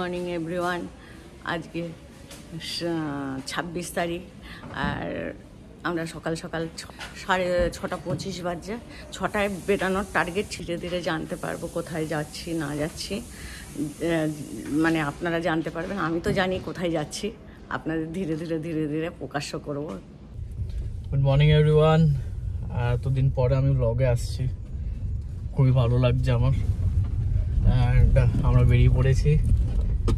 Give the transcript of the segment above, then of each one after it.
Morning everyone. আজকে 26 তারিখ আর আমরা সকাল সকাল 6:25 বাজে। 6টায় বেরানোর টার্গেট। ধীরে ধীরে জানতে পারবো কোথায় যাচ্ছি না যাচ্ছি, মানে আপনারা জানতে পারবেন। আমি তো জানি কোথায় যাচ্ছি, আপনাদের ধীরে ধীরে ধীরে ধীরে প্রকাশ্য করবো। Good morning everyone. এতদিন পরে আমি ব্লগে আসছি, খুবই ভালো লাগছে আমার। অ্যান্ড আমরা বেরিয়ে পড়েছি,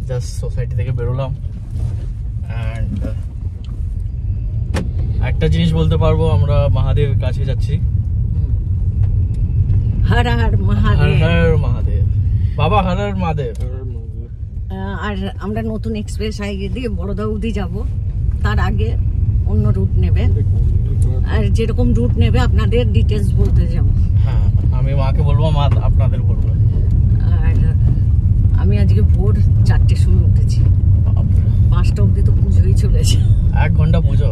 জাস্ট সোসাইটি থেকে বেরোলাম। অ্যান্ড একটা জিনিস বলতে পারবো, আমরা মহাদেবের কাছে যাচ্ছি। হর হর মহাদেব, হর মহাদেব, বাবা হর হর মহাদেব। আর আমরা নতুন এক্সপ্রেস হাইওয়ে দিয়ে বড়দা অবধি যাব। তার আগে অন্য রুট নেবে, আর যেরকম রুট নেবে আপনাদের ডিটেলস বলতে যাবো। হ্যাঁ, আমি মাকে বলবো, মা আপনাদের বলবো। আর আমি আজকে ভোর 4টের সময় উঠেছি। 5টা অবধি তো পুজোই চলেছে। 1 ঘন্টা পুজো।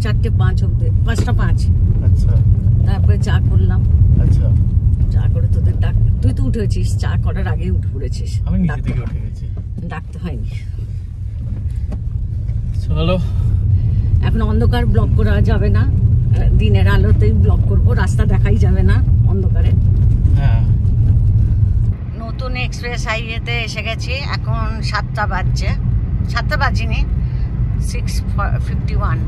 4:05 অবধি, 5:05। আচ্ছা, তারপরে চা করলাম। আচ্ছা, চা করে তোদের ডাক, তুই তো উঠেছিস, চা করার আগে উঠে পড়েছিস। আমি নিজে থেকে উঠে গেছি, ডাকতে হয়নি। চলো। এখন অন্ধকার ব্লক করা যাবে না, দিনের আলোতেই ব্লক করব। রাস্তা দেখাই যাবে না অন্ধকারে। হ্যাঁ, নতুন এক্সপ্রেস হাইওয়েতে এসে গেছি। এখন 7টা বাজছে, 7টা বাজিনি, 6:51।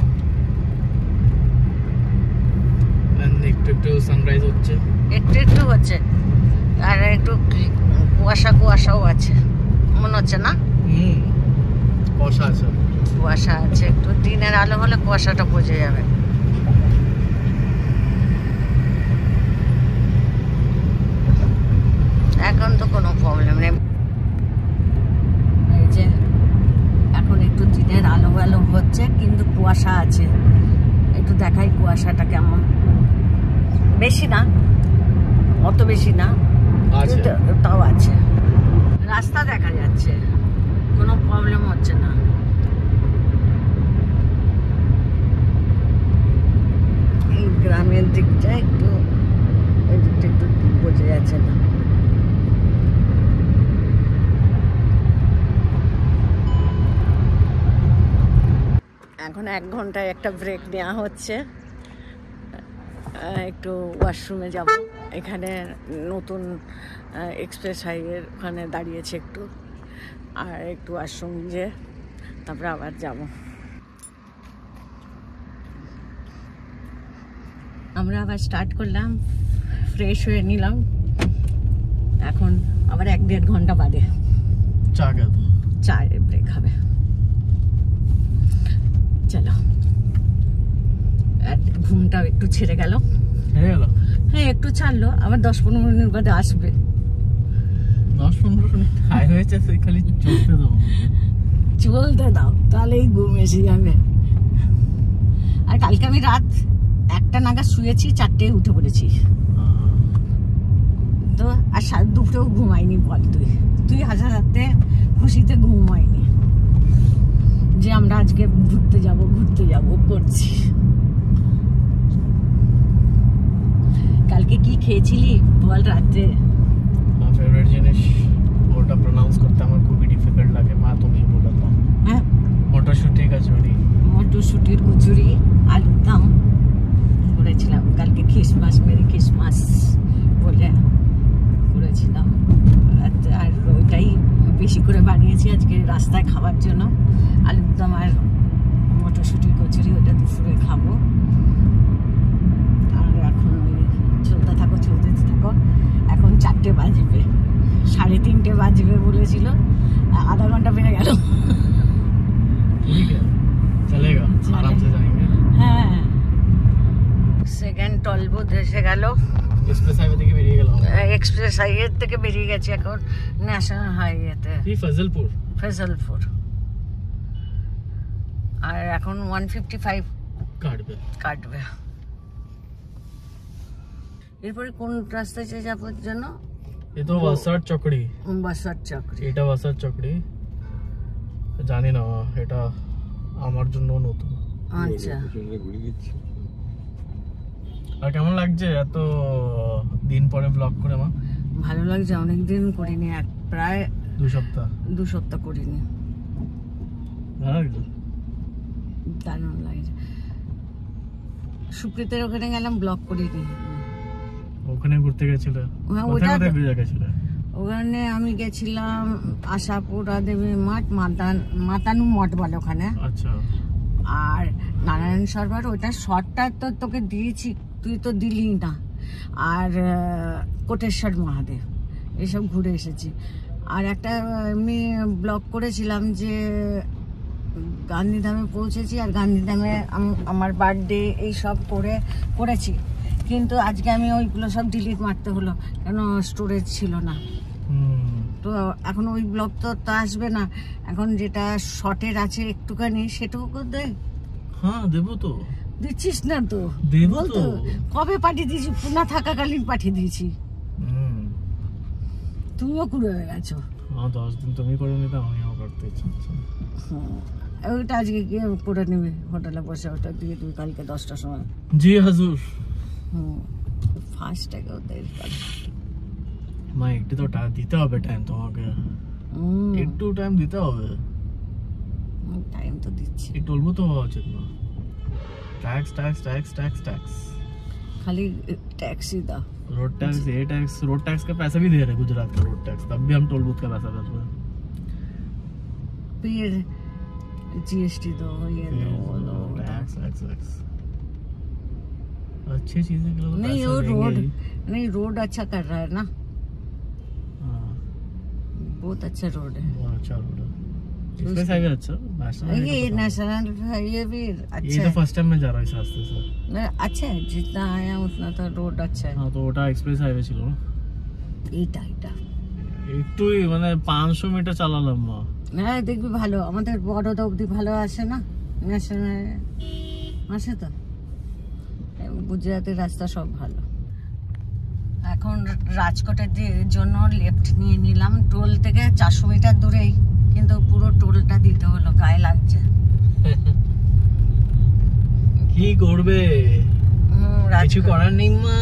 একটু একটু সানরাইজ হচ্ছে, একটু একটু হচ্ছে, আর একটু কুয়াশা কুয়াশাও আছে মনে হচ্ছে না? কুয়াশা আছে, কুয়াশা আছে একটু। দিনের আলো হলে কুয়াশাটা বোঝা যাবে। এখন তো কোনো প্রবলেম নেই। এই যে এখন একটু দিনের আলো আলো হচ্ছে, কিন্তু কুয়াশা আছে। একটু দেখাই কুয়াশাটা কেমন। বেশি না, অত বেশি না, তাও আছে। রাস্তা দেখা যাচ্ছে, কোনো প্রবলেম হচ্ছে না। এই গ্রামের দিকটা একটু, এই দিকটা একটু বোঝা যাচ্ছে না। এখন 1 ঘন্টায় একটা ব্রেক নেওয়া হচ্ছে। একটু ওয়াশরুমে যাব। এখানে নতুন এক্সপ্রেস হাইওয়ের ওখানে দাঁড়িয়েছে একটু, আর একটু ওয়াশরুম যে তারপরে আবার যাব। আমরা আবার স্টার্ট করলাম, ফ্রেশ হয়ে নিলাম। এখন আবার 1-1.5 ঘন্টা বাদে চায়ের ব্রেক হবে। চলো, ঘুমটাও একটু ছেড়ে গেল। হ্যাঁ, একটু ছাড়লো, আবার 10-15 মিনিট বাদে আসবে। 10-15 মিনিট হাই হয়েছে, খালি চলতে দাও, তাহলেই ঘুম এসে যাবে। আর কালকে আমি রাত 1টা নাগাদ শুয়েছি, 4টায় উঠে পড়েছি তো। আর দুপুরেও ঘুমাইনি। বল, তুই হাজারাতে খুশিতে ঘুম হয়নি যে আমরা আজকে ঘুরতে যাব করছি। কালকে কি খেয়েছিলি বল রাতে? আমার ফেভারিট জিনিস, ওটা প্রনাউন্স করতে আমার খুবই ডিফিকাল্ট লাগে। মা তুমি বলো তো। হ্যাঁ, মটরশুঁটি কচুরি। মটরশুঁটির কচুরি, আলুর দম করেছিলাম কালকে। খ্রিসমাস, মেরি খ্রিসমাস বলে করেছিলাম। আর ওইটাই বেশি করে বানিয়েছি আজকে রাস্তায় খাওয়ার জন্য। আলুর দম আর মটরশুঁটির কচুরি, ওটা দুপুরে খাবো। আর এখন ওই চলতে থাকো। এখন 4টে বাজবে, 3:30 বাজবে বলেছিল, আধা ঘন্টা বেড়ে গেল। হ্যাঁ, সেকেন্ড টলবুথ এসে গেল। এক্সপ্রেস হাইওয়ে থেকে বেরিয়ে গেলাম। এক্সপ্রেস হাইওয়ে থেকে বেরিয়ে গেছি এখন ন্যাশনাল হাইওয়েতে, ফজলপুর। আর এখন 155 কাটবে। এরপরে কোন রাস্তায় যাওয়ার জন্য? এ তো বাসার চকড়ি। এটা বাসার চকড়ি, জানি না, এটা আমার জন্য নতুন। আচ্ছা, আর কেমন লাগছে এত দিন পরে ব্লগ করে? মা ভালো লাগছে, অনেকদিন করিনি, প্রায় 2 সপ্তাহ করিনি। দারুণ লাগছে। সুপ্রীতের ওখানে গেলাম, ব্লগ করিনি। ওখানে ঘুরতে গেছিল? হ্যাঁ, ওখানে আমি গেছিলাম আশাপুরা দেবী মঠ, মাতানু মঠ বলে ওখানে। আচ্ছা। আর নারায়ণ সরোবর, ওটা শর্টটা তো তোকে দিয়েছি, তুই তো দিলি না। আর কোটেশ্বর মহাদেব, এসব ঘুরে এসেছি। আর একটা এমনি ব্লগ করেছিলাম যে গান্ধীধামে পৌঁছেছি, আর গান্ধীধামে আমার বার্থডে এইসব করেছি। কিন্তু আজকে আমি ওইগুলো সব ডিলিট মারতে হলো, কেন স্টোরেজ ছিল না। তো এখন ওই ব্লগ তো আসবে না, এখন যেটা শর্টের আছে একটুখানি সেটুকু দে। হ্যাঁ দেবো তো। দিচ্ছিস না তো? দেবো তো। কবে পাঠিয়ে দিয়েছি? পুনা থাকাকালীন পাঠিয়ে দিয়েছি। তুমিও কুড়ে হয়ে গেছো। 10 দিন তুমি করে নিতে, আমিও করতে ইচ্ছা। ওইটা আজকে গিয়ে করে নিবি হোটেলে বসে, ওটা দিয়ে তুই কালকে 10টার সময়। জি হাজুর। ফার্স্ট টাকা ওদের মা একটু তো দিতে হবে টাইম তোমাকে, একটু টাইম দিতে হবে। টাইম তো দিচ্ছি, একটু অল্প তো হওয়া উচিত না? Tax tax tax tax tax खाली टैक्स ही था। रोड टैक्स, ये टैक्स, रोड टैक्स का पैसा भी दे रहे गुजरात का रोड टैक्स, तब भी हम टोल बूथ का पैसा दे रहे हैं। फिर जीएसटी दो, ये दो, वो दो, टैक्स टैक्स टैक्स। अच्छी चीजें के लिए नहीं, वो रोड अच्छा कर रहा है ना। बहुत अच्छा रोड है, बहुत अच्छा रोड है। एक्सप्रेस हाईवे अच्छा, ये नेशनल हाईवे भी अच्छा ये तो फर्स्ट टाइम मैं जा रहा हूँ इस रास्ते से। अच्छा है, जितना आया उतना तो रोड अच्छा है। हाँ तो ওটা এক্সপ্রেস হাইওয়ে ছিল না, এটা একটুই মানে 500 মিটার চালালাম মা। হ্যাঁ দেখবি ভালো, আমাদের বড়দা অবধি ভালো আসে না, ন্যাশনাল আসে তো। গুজরাটের রাস্তা সব ভালো। এখন রাজকোটের জন্য লেফট নিয়ে নিলাম, টোল থেকে 400 মিটার দূরেই, কিন্তু পুরো টোলটা দিতে হলো, গায়ে লাগছে। কি করবে, কিছু করার নেই মা।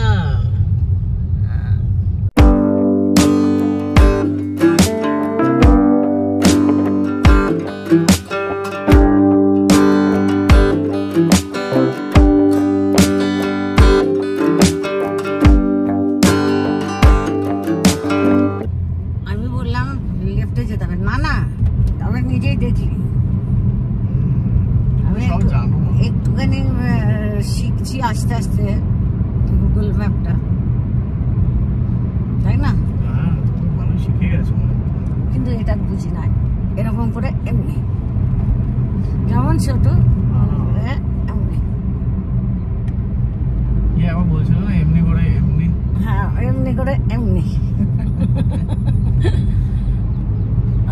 আমি বললাম লেফটে যেতে হবে, না না আমরা নিজেই দেখলি। আমি একটুখানি শিখছি আস্তে আস্তে গুগল ম্যাপটা, তাই না? শিখে গেছো, কিন্তু এটা বুঝি না, এরকম করে এমনি যেমন ছোট এমনি। আবার বলছিল না এমনি করে এমনি, হ্যাঁ এমনি করে এমনি।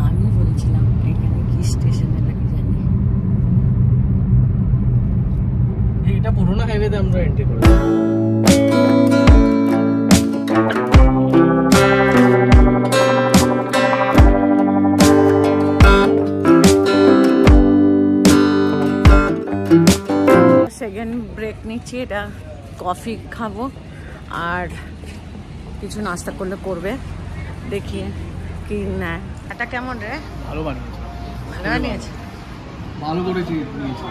আমি বলছিলাম এখানে কি স্টেশনে নাকি জানি। এটা পুরোনো হাইওয়েতে আমরা এন্ট্রি করে সেকেন্ড ব্রেক নিচ্ছি, এটা কফি খাবো আর কিছু নাস্তা করলে করবে, দেখি কি না। এটা কেমন রে? ভালো বানিয়েছে, ভালো বানিয়েছে, ভালো করেছি নিয়েছি।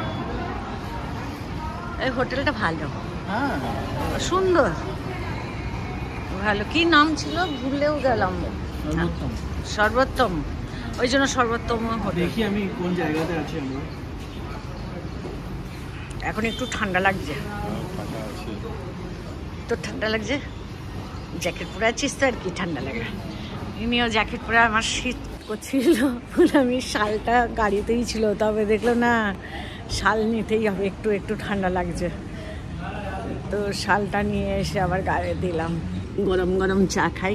এই হোটেলটা ভালো, হ্যাঁ সুন্দর, ভালো। কি নাম ছিল ভুলেও গেলাম। সর্বোত্তম, ওই জন্য সর্বোত্তম হোটেল। দেখি আমি কোন জায়গাতে আছি। আমরা এখন একটু ঠান্ডা লাগছে তো, ঠান্ডা লাগছে, জ্যাকেট পরে আছিস তো আর কি ঠান্ডা লাগে। ইনিও জ্যাকেট পরে, আমার শীত করছিল, আমি শালটা গাড়িতেই ছিল, তবে দেখলো না শাল নিতেই হবে, একটু একটু ঠান্ডা লাগছে তো শালটা নিয়ে এসে আবার গায়ে দিলাম। গরম গরম চা খাই।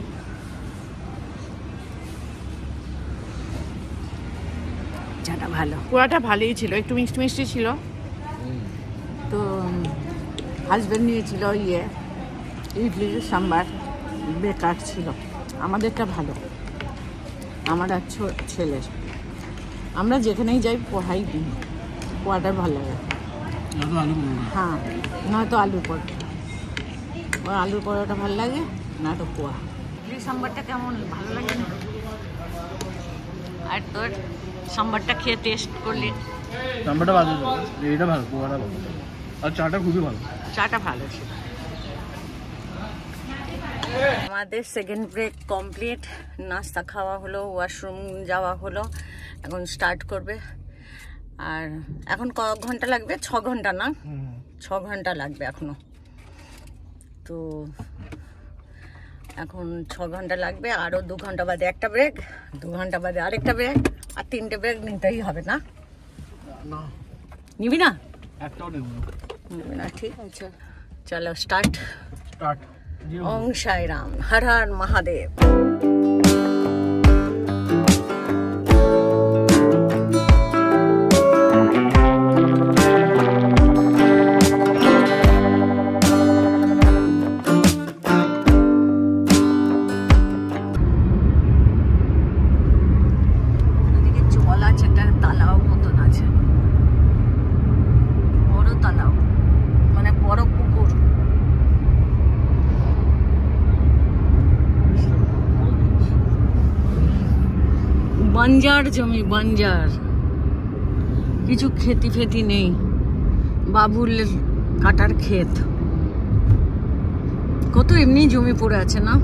চাটা ভালো, পোড়াটা ভালোই ছিল, একটু মিষ্টি মিষ্টি ছিল। তো হাজব্যান্ড নিয়েছিল ইডলি সাম্বার, বেকার ছিল। আমাদেরটা ভালো, আমার আর ছেলের। আমরা যেখানেই যাই পোহাই কিনি, পোহাটা ভালো লাগে। হ্যাঁ নয়তো আলুর পরোটা, আলুর পরোটা ভালো লাগে, না তো পোহা। ইডলি সাম্বারটা কেমন ভালো লাগে না? আর তোর সাম্বারটা খেয়ে টেস্ট করলি? নাম্বারটা ভালো, এটা ভালো, পোহাটা ভালো, আর চাটা খুবই ভালো। চাটা ভালো ছিল। আমাদের সেকেন্ড ব্রেক কমপ্লিট, নাস্তা খাওয়া হলো, ওয়াশরুম যাওয়া হলো, এখন স্টার্ট করবে। আর এখন ক ঘন্টা লাগবে? 6 ঘন্টা না? 6 ঘন্টা লাগবে এখনো। তো এখন 6 ঘন্টা লাগবে, আরও 2 ঘন্টা বাদে একটা ব্রেক, 2 ঘন্টা বাদে আরেকটা ব্রেক, আর 3টে ব্রেক নিতেই হবে না? নিবি না? একটাও নেব না, ঠিক আছে, চলো স্টার্ট। স্টার্ট। ওং সাই রাম, হর হর মহাদেব। জল আছে, একটা তালাও মতন আছে, বড় তালাও, মানে বড় পুকুর। বাঞ্জার জমি, বাঞ্জার, কিছু খেতি ফেতি নেই, বাবুল কাটার ক্ষেত। কত এমনি জমি পড়ে আছে না?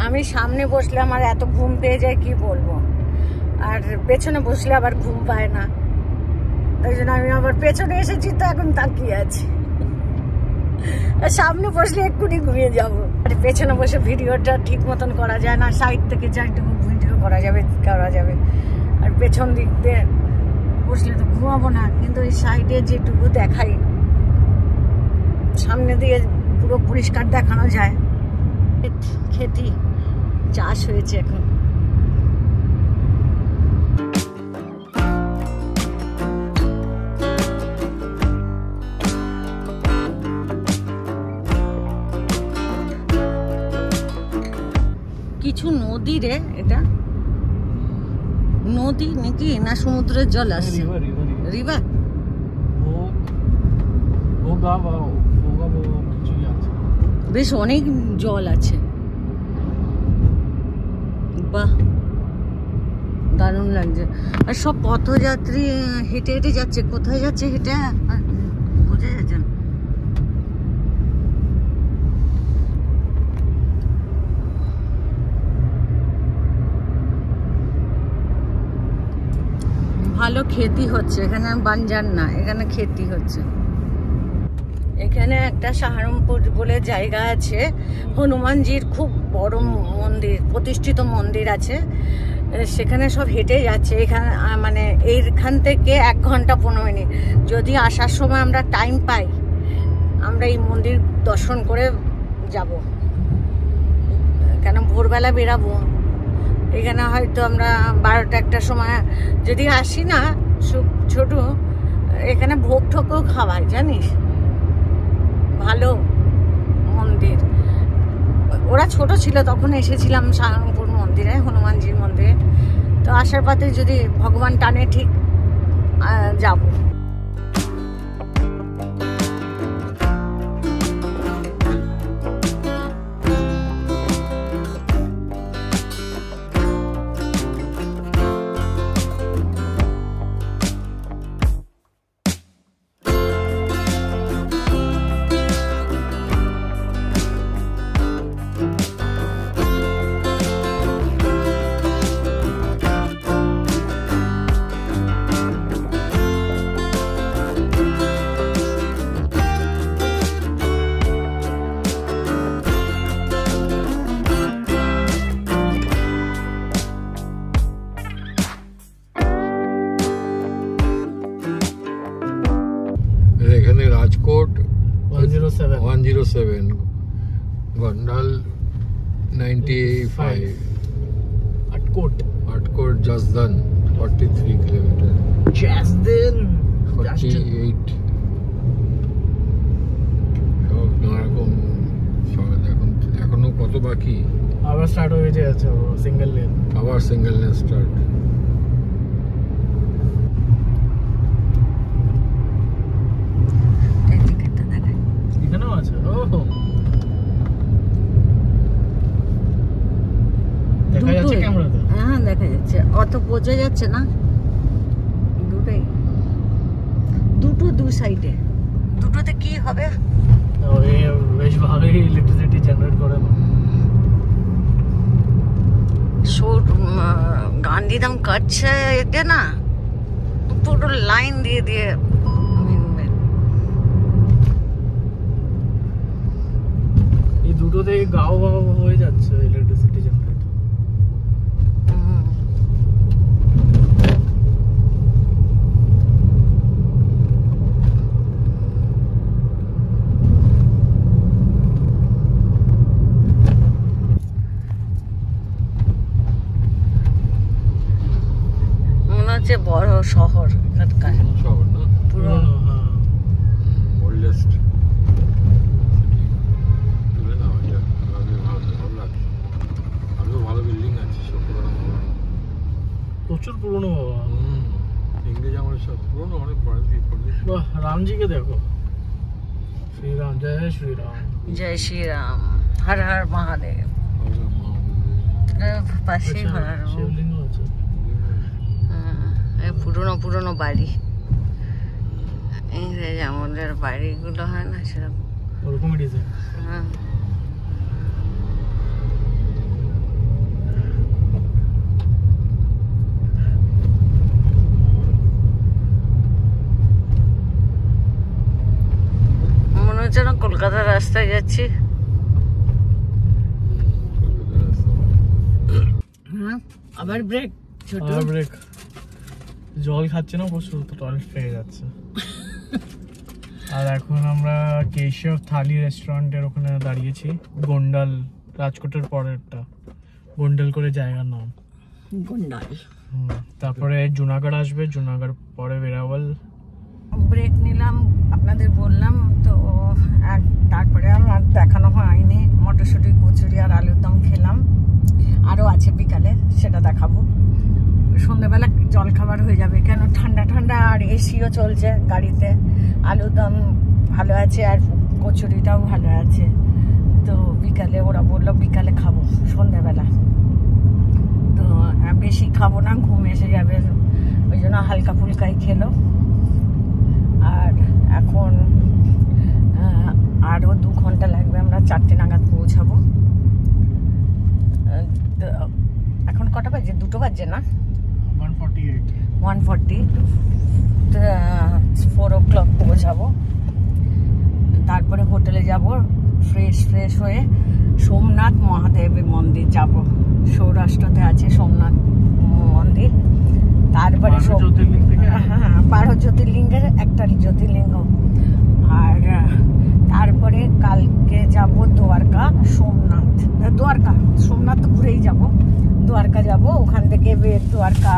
আমি সামনে বসলে আমার এত ঘুম পেয়ে যায় কি বলবো, আর পেছনে বসলে আবার ঘুম পায় না, তাই জন্য আমি আবার পেছনে এসেছি, তো এখন তাকিয়ে আছি। সামনে বসলে এক্ষুনি ঘুমিয়ে যাবো, আর পেছনে বসে ভিডিওটা ঠিক মতন করা যায় না, সাইড থেকে চারটুকু ভিডিও করা যাবে, আর পেছন দিক দিয়ে বসলে তো ঘুমাবো না, কিন্তু এই সাইডে যেটুকু দেখাই, সামনে দিয়ে পুরো পরিষ্কার দেখানো যায়। খেতি চাষ হয়েছে এখন। কিছু নদী রে, এটা নদী নাকি না সমুদ্রের জল আসছে? রিভার। বেশ অনেক জল আছে, বাহ দারুণ লাগছে। আর সব পথযাত্রী হেঁটে হেঁটে যাচ্ছে, কোথায় যাচ্ছে হেঁটে বোঝা যাচ্ছে না। ভালো খেতি হচ্ছে এখানে, বাঞ্জার না, এখানে খেতি হচ্ছে। এখানে একটা সাহারানপুর বলে জায়গা আছে, হনুমানজির খুব বড় মন্দির, প্রতিষ্ঠিত মন্দির আছে, সেখানে সব হেঁটে যাচ্ছে। এখানে মানে এইখান থেকে 1 ঘন্টা 15 মিনিট, যদি আসার সময় আমরা টাইম পাই, আমরা এই মন্দির দর্শন করে যাব, কেন ভোরবেলা বেরাবো। এখানে হয়তো আমরা 12টা-1টার সময় যদি আসি না, ছোট এখানে ভোগ ঠোকও খাওয়ায়, জানিস, ভালো মন্দির। ওরা ছোট ছিল তখন এসেছিলাম সাহারানপুর মন্দিরে, হনুমানজির মন্দিরে, তো আসার পথে যদি ভগবান টানে ঠিক যাব। এখানে রাজকোট 107, গন্ডাল 95, আটকোট জসদন 43 কিলোমিটার, Jasden 48, সব নানারকম। এখনো কত বাকি? আবার স্টার্ট হয়ে যাচ্ছে সিঙ্গেল লেন, আবার সিঙ্গেল লেন স্টার্ট। এখানেও আছে। ওহো, দেখা যাচ্ছে ক্যামেরাতে? হ্যাঁ দেখা যাচ্ছে, অত বোঝা যাচ্ছে না। দুটোই, দুটো দু সাইডে, দুটোতে কি হবে? বেশ ভালোই ইলেকট্রিসিটি জেনারেট করে না। গান্ধীধাম কাটছে এটা না, পুরো লাইন দিয়ে দিয়ে এই দুটোতে গাও গাও হয়ে যাচ্ছে ইলেকট্রিসিটি জেনারেট। মনে হচ্ছে বড় শহর এখানকার, শহর না, পুরো ওল্ডেস্ট তুলে না এটা। ভালো লাগছে, আরো ভালো বিল্ডিং আছে সব পুরোনো। প্রচুর পুরনো বাবা। ইংরেজ আমলের সব পুরোনো, অনেক বড়। বাহ, রামজিকে দেখো। শ্রীরাম, জয় শ্রীরাম। জয় শ্রীরাম, হর হর মহাদেব। পাশেই হর হর শিবলিঙ্গ আছে। পুরনো পুরনো বাড়ি, ইংরেজ আমলের বাড়িগুলো হয় না সেরকম, ওরকমই ডিজাইন। হ্যাঁ। মনে হচ্ছে না কলকাতার রাস্তায় যাচ্ছি। হ্যাঁ, আবার ব্রেক, ছোট ব্রেক। জল খাচ্ছে না প্রচুর, তো টয়লেট পেয়ে যাচ্ছে। আর এখন আমরা কেশব থালি রেস্টুরেন্টের ওখানে দাঁড়িয়েছি। গোন্ডাল, রাজকোটের পরেরটা গোন্ডাল করে জায়গার নাম, গোন্ডাল। তারপরে জুনাগড় আসবে, জুনাগড় পরে বেরাবল। ব্রেক নিলাম, আপনাদের বললাম তো। তারপরে আমার দেখানো হয়নি, মটরশুঁটি, কচুরি আর আলুর দম খেলাম। আরও আছে বিকালে, সেটা দেখাবো। সন্ধ্যেবেলা জল খাবার হয়ে যাবে, কেন ঠান্ডা ঠান্ডা, আর এসিও চলছে গাড়িতে। আলুর দম ভালো আছে আর কচুরিটাও ভালো আছে। তো বিকালে ওরা বললো বিকালে খাবো, সন্ধ্যেবেলা তো বেশি খাবো না, ঘুম এসে যাবে, ওই জন্য হালকা ফুলকাই খেলো। আর এখন আরও 2 ঘন্টা লাগবে, আমরা 4টে নাগাদ পৌঁছাবো। এখন কটা বাজে? 2টো বাজে না, 1:40, 4 o'clock পৌঁছাবো। তারপরে হোটেলে যাব, ফ্রেশ হয়ে সোমনাথ মহাদেবের মন্দির যাব। সৌরাষ্ট্রতে আছে সোমনাথ মন্দির। তারপরে 12 জ্যোতির্লিঙ্গের একটা জ্যোতির্লিঙ্গ। আর তারপরে কালকে যাব দ্বারকা, সোমনাথ ঘুরেই যাব। দ্বারকা যাব, ওখান থেকে দ্বারকা,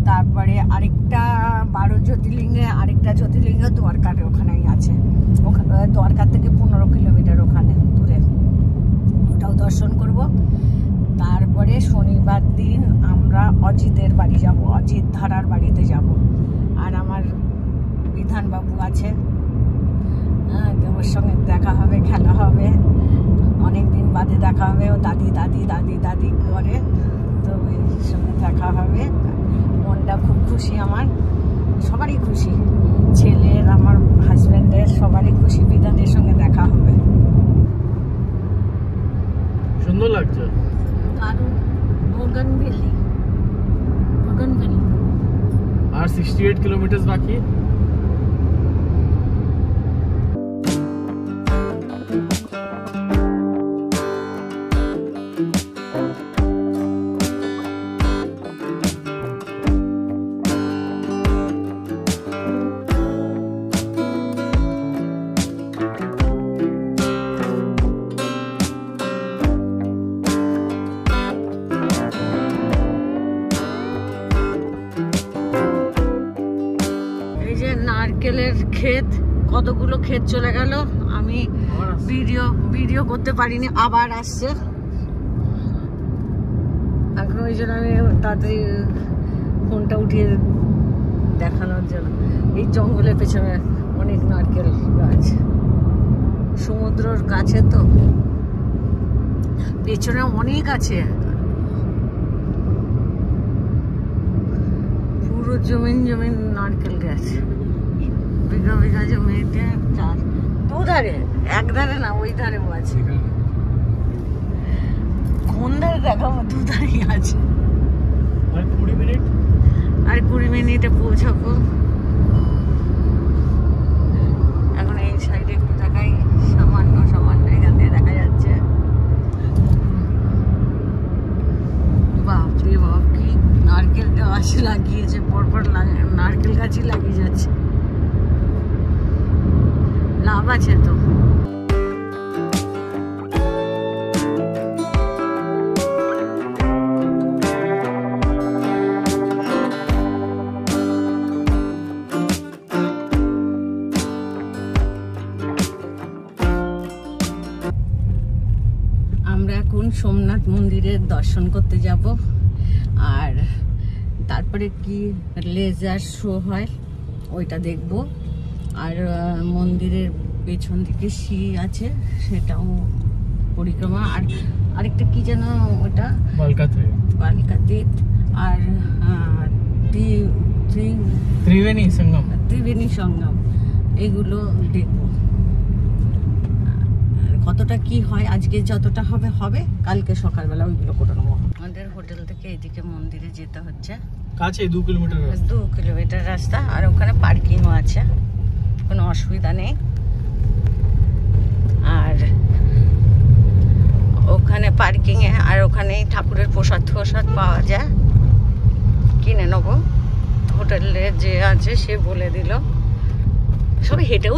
তারপরে আরেকটা 12 জ্যোতির্লিঙ্গে আরেকটা জ্যোতির্লিঙ্গ দ্বারকার ওখানেই আছে। দ্বারকা থেকে 15 কিলোমিটার ওখানে দূরে, ওটাও দর্শন করব। তারপরে শনিবার দিন আমরা অজিতের বাড়ি যাব, অজিত ধারার বাড়িতে যাব। আর আমার বিধানবাবু আছে, ওর সঙ্গে দেখা হবে, খেলা হবে, অনেকদিন বাদে দেখা হবে। ও দাদি দাদি দাদি দাদি করে, তো ওই সঙ্গে দেখা হবে। মনটা খুব খুশি, আমার সবারই খুশি, ছেলের, আমার হাজব্যান্ডের, সবারই খুশি। বিধানের সঙ্গে দেখা হবে, সুন্দর লাগছে। দারুণ। বোগানভেলি আর 68 কিলোমিটার বাকি। নারকেলের ক্ষেত, কতগুলো ক্ষেত চলে গেল, আমি ভিডিও করতে পারিনি। আবার আসছে, এখন ওই জন্য আমি তাড়াতাড়ি ফোনটা উঠিয়ে দেখানোর জন্য। এই জঙ্গলের পেছনে অনেক নারকেল গাছ, সমুদ্রের কাছে তো পেছনে অনেক আছে, পুরো জমিন জমিন নারকেল গাছ, বিঘা বিঘা জমিতে চাষ। দুধারে, এক ধারে না ওই ধারেও আছে। কোন ধারে দেখাবো? দুধারেই আছে। আর 20 মিনিট, আর 20 মিনিটে পৌঁছাবো। এখন এই সাইডে একটু দেখাই, সামান্য সামান্য এখান থেকে দেখা যাচ্ছে। বাপরে বাপ, কি নারকেল গাছ লাগিয়েছে, পরপর নারকেল গাছই লাগিয়ে যাচ্ছে। লাভ আছে তো। আমরা এখন সোমনাথ মন্দিরের দর্শন করতে যাব, আর তারপরে কি লেজার শো হয় ওইটা দেখব। আর মন্দিরের পেছন দিকে সিঁড়ি আছে, সেটাও পরিক্রমা। আর আরেকটা কি যেন ওটা বালকাতে, আর ত্রিবেণী সঙ্গম, এগুলো দেখব। কতটা কি হয় আজকে, যতটা হবে হবে, কালকে সকালবেলা ওইগুলো করে নেবো। আমাদের হোটেল থেকে এদিকে মন্দিরে যেতে হচ্ছে, কাছে 2 কিলোমিটার, 2 কিলোমিটার রাস্তা। আর ওখানে পার্কিংও আছে, কোনো অসুবিধা নেই। আর ওখানে পার্কিংয়ে আর ওখানেই ঠাকুরের প্রসাদ পাওয়া যায়, কিনে নেবো। হোটেলে যে আছে সে বলে দিল। সবাই হেঁটেও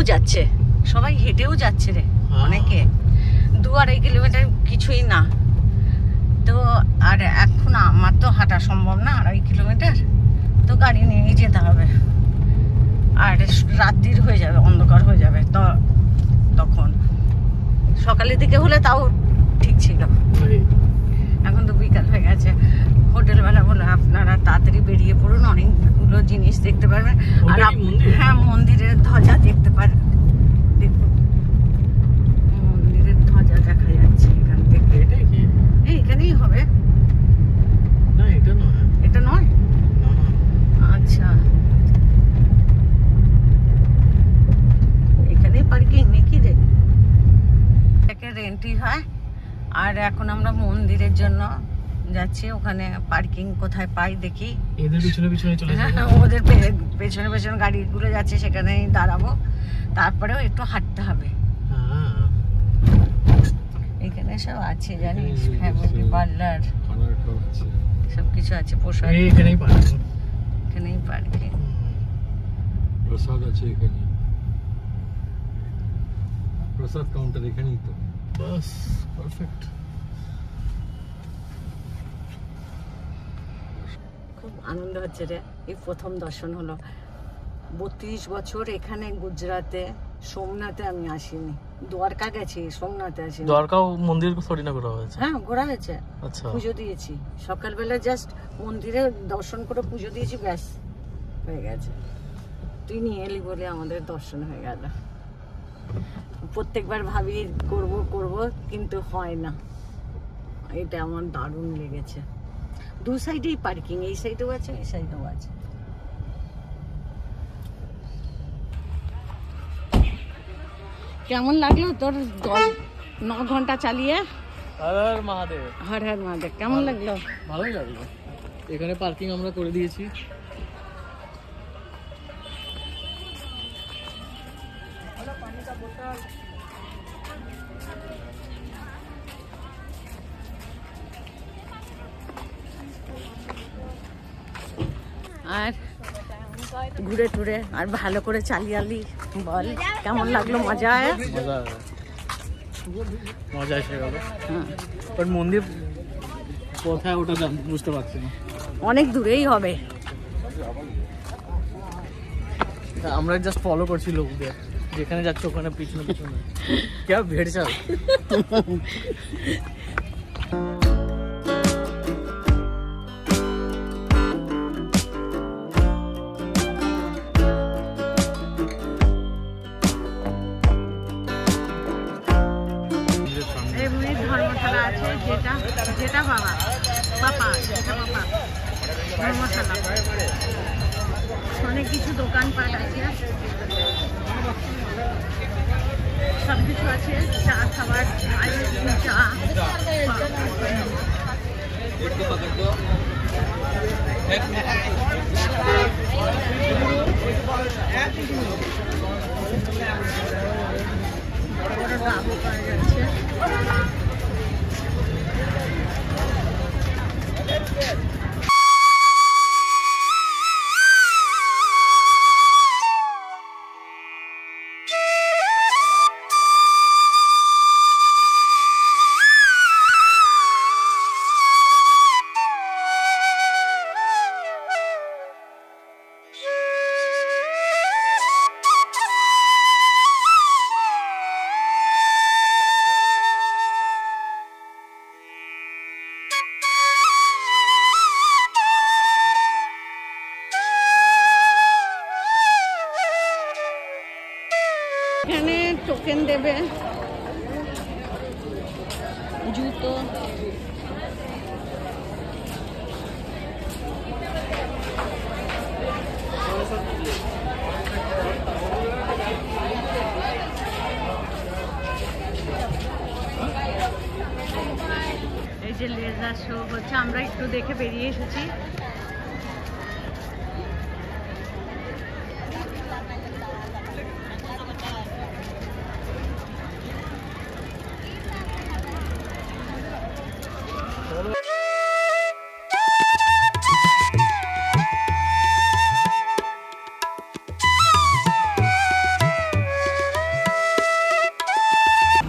যাচ্ছে, রে অনেকে। 2-2.5 কিলোমিটার কিছুই না তো। আর এখন আমার তো হাঁটা সম্ভব না 2.5 কিলোমিটার, তো গাড়ি নিয়েই যেতে হবে। আর রাত্রির হয়ে যাবে, অন্ধকার হয়ে যাবে, তো তখন সকালের দিকে হলে তাও ঠিক ছিল। এখন তো বিকাল হয়ে গেছে। হোটেলবেলা বলে আপনারা তাড়াতাড়ি বেরিয়ে পড়ুন, অনেকগুলো জিনিস দেখতে পারবেন। আর হ্যাঁ, মন্দিরের ধ্বজা দেখতে পারেন। দেখুন, মন্দিরের ধ্বজা দেখা যাচ্ছে এখান থেকে। এইখানেই হবে না? এটা নয়। আচ্ছা, এখানেই পার্কিং নাকি রে? এটাকে রেন্টই হয়। আর এখন আমরা মন্দিরের জন্য যাচ্ছি, ওখানে পার্কিং কোথায় পাই দেখি। এদের পিছনে পিছনে চলে যাবে, ওদের পেছনে পেছনে গাড়িগুলো যাচ্ছে, সেখানেই দাঁড়াবো। তারপরেও একটু হাঁটতে হবে। এখানে সব আছে জানিস, ফ্যামিলি পার্লার সবকিছু আছে, পোশাক। এখানেই পার্কিং, প্রসাদ আছে এখানে, প্রসাদ কাউন্টার এখানেই তো। বাস, পারফেক্ট। খুব আনন্দ হচ্ছে রে, এই প্রথম দর্শন হলো। 32 বছর এখানে গুজরাটে সোমনাথে আমি আসিনি। দ্বারকা গেছি, সোমনাথে আসিনি। দ্বারকাও মন্দির থরি না ঘোরা হয়েছে? হ্যাঁ, ঘোরা হয়েছে। আচ্ছা, পুজো দিয়েছি সকালবেলা, জাস্ট মন্দিরে দর্শন করে পুজো দিয়েছি, ব্যাস হয়ে গেছে। তুই নিয়ে এলি বলে আমাদের দর্শন হয়ে গেল। প্রত্যেকবার ভাবি করব কিন্তু হয় না। এটা আমার দারুণ লেগেছে। 2 সাইডেই পার্কিং, এই সাইডেও আছে, এই সাইডেও আছে। কেমন লাগলো তোর 9 ঘন্টা চালিয়ে? হর হর মহাদেব। হর হর মহাদেব। কেমন লাগলো? ভালোই লাগলো। এখানে পার্কিং আমরা করে দিয়েছি। আর ঘুরে টুরে আর ভালো করে চালিয়ালি, বল কেমন লাগলো? মজা এসে গেল। বাট মন্দির কোথায় ওটা বুঝতে পারছি না, অনেক দূরেই হবে। আমরা জাস্ট ফলো করছি লোকদের, যেখানে যাচ্ছে ওখানে পিছনে পিছনে क्या भेड़ चाल। অনেক ধর্মশালা আছে, যেটা যেটা বাবা পাপা যেটা পাপা ধর্মশালা, অনেক কিছু দোকানপাট আছে, সব কিছু আছে, চা খাবার, চা ডাবও পাওয়া যাচ্ছে। এখানে টোকেন দেবে, জুতো, এই যে লেজার শো হচ্ছে, আমরা একটু দেখে বেরিয়ে এসেছি।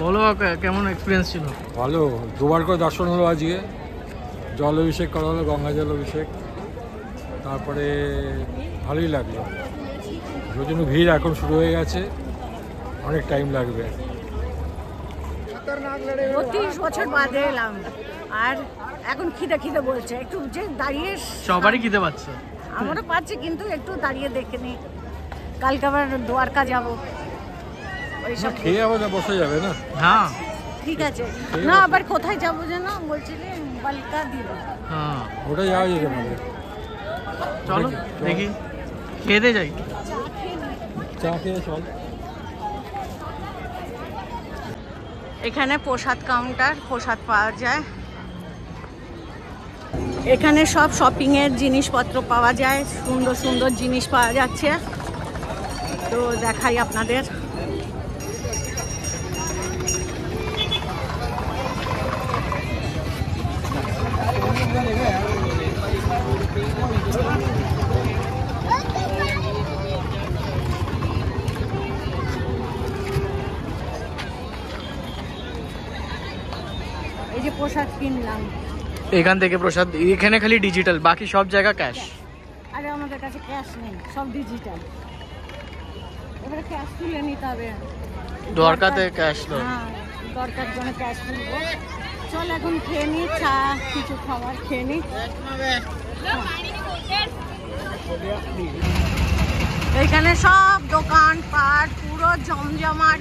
বলো কেমন এক্সপিরিয়েন্স ছিল? ভালো, দুবার করে দর্শন হলো আজকে, জল অভিষেক করা হলো, গঙ্গা জল অভিষেক, তারপরে ভালোই লাগলো। প্রচণ্ড ভিড় এখন শুরু হয়ে গেছে, অনেক টাইম লাগবে। ৩২ বছর বাদে এলাম, আর এখন খিদে খিদে বলছে, একটু যে দাঁড়িয়ে, সবারই খিদে পাচ্ছে, আমারও পাচ্ছে, কিন্তু একটু দাঁড়িয়ে দেখে নি, কালকে আবার দ্বারকা যাবো, ওইসব খেয়ে আবার বসা যাবে না? হ্যাঁ ঠিক আছে। না আবার কোথায় যাবো যেন বলছিলে, বালিকা দিল, হ্যাঁ ওটা যাওয়া যেতে পারে। চলো দেখি, খেতে যাই, চা খেয়ে চল। এখানে প্রসাদ কাউন্টার, প্রসাদ পাওয়া যায়, এখানে সব শপিং এর জিনিসপত্র পাওয়া যায়, সুন্দর সুন্দর জিনিস পাওয়া যাচ্ছে, তো দেখাই আপনাদের। এই যে প্রসাদ কিনলাম, এখান থেকে প্রসাদ, এখানে খালি ডিজিটাল, বাকি সব জায়গা ক্যাশ। আরে আমাদের কাছে ক্যাশ নেই, সব ডিজিটাল, এবারে ক্যাশ তুলে নিতে হবে, দ্বারকাতে ক্যাশ তো। হ্যাঁ, দরকার জন্য ক্যাশ তুলবো। চল এখন খেয়ে নি, চা কিছু খাবার খেয়ে নি। এখানে সব দোকান পাট পুরো জমজমাট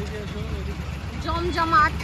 জমজমাট।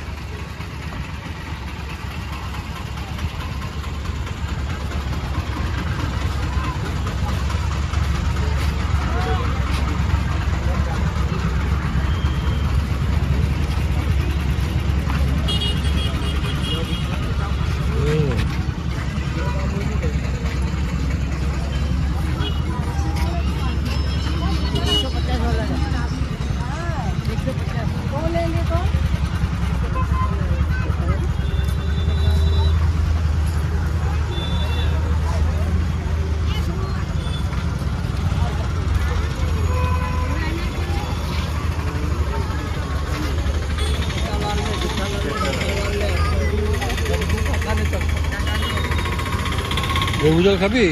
লেবু জল খাবি?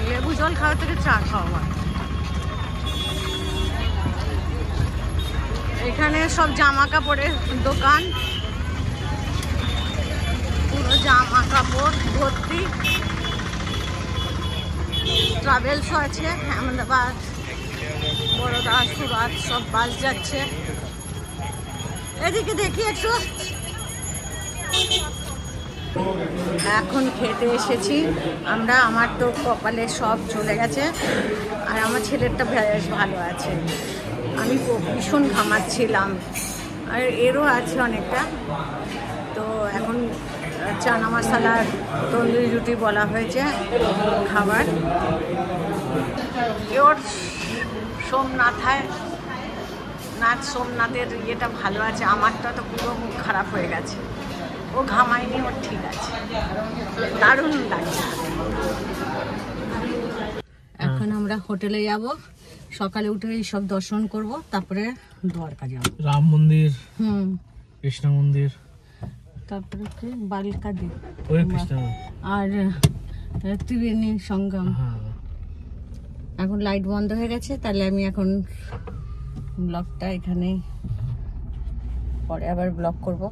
লেবু জল খাওয়া থেকে চা খাওয়া। এখানে সব জামা কাপড়ের দোকান, পুরো জামা কাপড় ভর্তি। ট্রাভেলসও আছে, আহমেদাবাদ, বরোদা, সুরাত সব বাস যাচ্ছে। এদিকে দেখি একটু, এখন খেতে এসেছি আমরা। আমার তো কপালে সব চলে গেছে, আর আমার ছেলেরটা বেশ ভালো আছে। আমি ভীষণ ঘামাচ্ছিলাম, আর এরও আছে অনেকটা। তো এখন চানা মশলার তন্দুরি রুটি বলা হয়েছে খাবার। ওর সোমনাথের ইয়েটা ভালো আছে, আমারটা তো পুরো মুখ খারাপ হয়ে গেছে। ও ঘামায়নি, ওর ঠিক আছে, দারুণ লাগছে। এখন আমরা হোটেলে যাব, সকালে উঠে সব দর্শন করব, তারপরে দ্বারকা যাব। রাম মন্দির, কৃষ্ণ মন্দির, তারপরে কি বালিকা দ্বীপ, ওই কৃষ্ণ, আর ত্রিবেণী সঙ্গম। এখন লাইট বন্ধ হয়ে গেছে, তাহলে আমি এখন ব্লগটা এখানেই, পরে আবার ব্লগ করব।